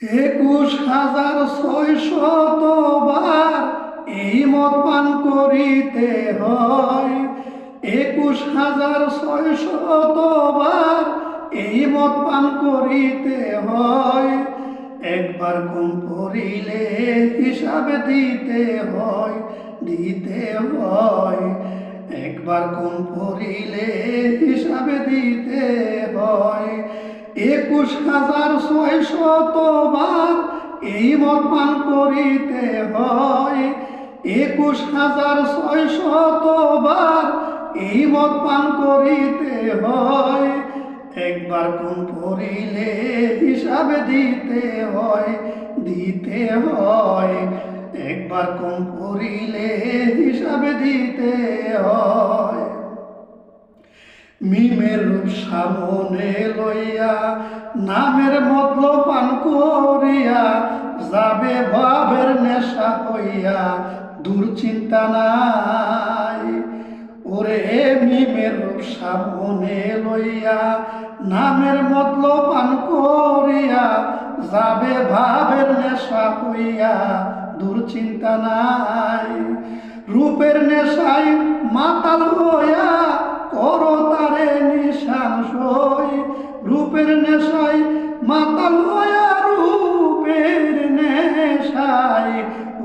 21,600 এই মদ পান করিতে হয়। 21,600 এই মদ পান করিতে হয়। একবার কম পড়িলে হিসাব দিতে হয়, দিতে হয়। একবার কম পড়িলে হিসাব দিতে হয়। 21,600 এই মদ পান করিতে হয়। 21,600 এই মদ পান করিতে হয়। একবার কম পড়িলে হিসাব দিতে হয়, দিতে হয়। একবার কম পড়িলে হিসাব দিতে হয়। মিমের রূপ সামনে লইয়া নামের মতলব পান করিয়া যাবে ভাবের নেশা হইয়া, দুশ্চিন্তা নাই। ওরে মিমের রূপ সামনে লইয়া নামের মতলব পান করিয়া যাবে ভাবের নেশা হইয়া, দুশ্চিন্তা নাই। রূপের নেশায় মাতাল হইয়া করো তারে নিশান সই। রূপের নেশায় মাতাল হইয়া, রূপের নেশায়,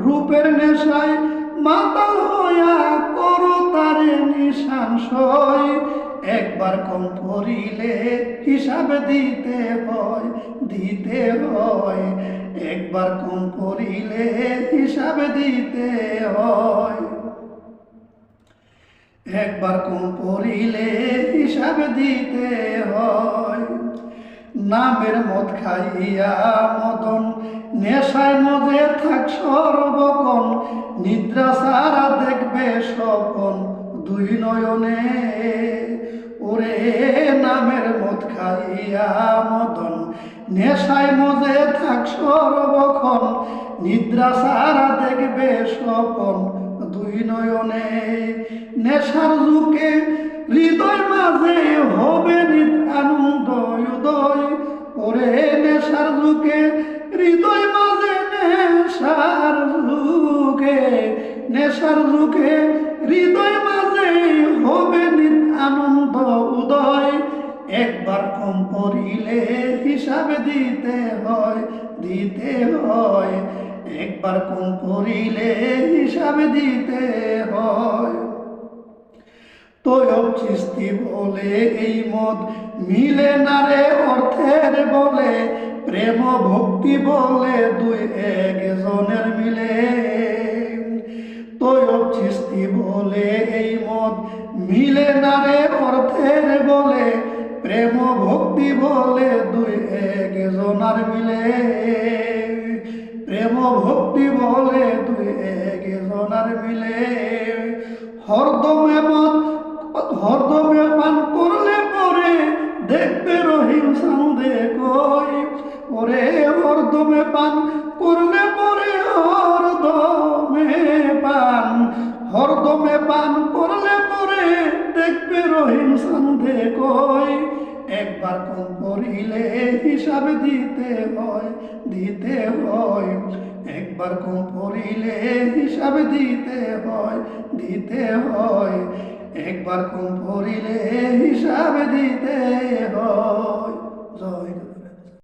রূপের নেশায় মাতাল হইয়া করো তারে নিশান সই। একবার কম পড়িলে হিসাব দিতে হয়, দিতে হয়। একবার কম পড়িলে হিসাব দিতে হয়। একবার কম পড়িলে হিসাব দিতে হয়। নামের মদ খাইয়া মদন নেশায় মজে থাক সর্বক্ষণ, নিদ্রা সারা দেখবে স্বপন দুই নয়নে। ওরে নামের মদ খাইয়া মদন নেশায় মজে থাক সর্বক্ষণ, নিদ্রা সারা দেখবে স্বপন দুই নয়নে। নেশার যুগে হৃদয় মাঝে হবে নিত্যানন্দ উদয়। ওরে নেশার যুগে হৃদয় মাঝে, নেশার যুগে, নেশার যুগে হৃদয় মাঝে হবে নিত্যানন্দ উদয়। একবার কম পড়িলে হিসাব দিতে হয়, দিতে হয়। একবার কম পড়িলে হিসাব দিতে হয়। তৈয়ব চিস্তি বলে এই মদ মিলে না রে অর্থের বলে, প্রেম ভক্তি বলে দুই একজনের মিলে। তৈয়ব চিস্তি বলে এই মদ মিলে না রে অর্থের বলে, প্রেম ভক্তি বলে দুই একজনের মিলে। প্রেম ভক্তি বলে দুই একজনের মিলে। হরদমে মদ, হরদমে পান করলে পরে দেখবে রহিম সান্দে কই। ওরে হরদমে পান করলে পরে, হরদমে পান, হরদমে পান করলে পরে দেখবে রহিম সান্দে কই। একবার কম পড়িলে হিসাব দিতে হয়, দিতে হয়। একবার কম পড়িলে হিসাব দিতে হয়, দিতে হয়। একবার কম পড়িলে হিসাব দিতে হয়।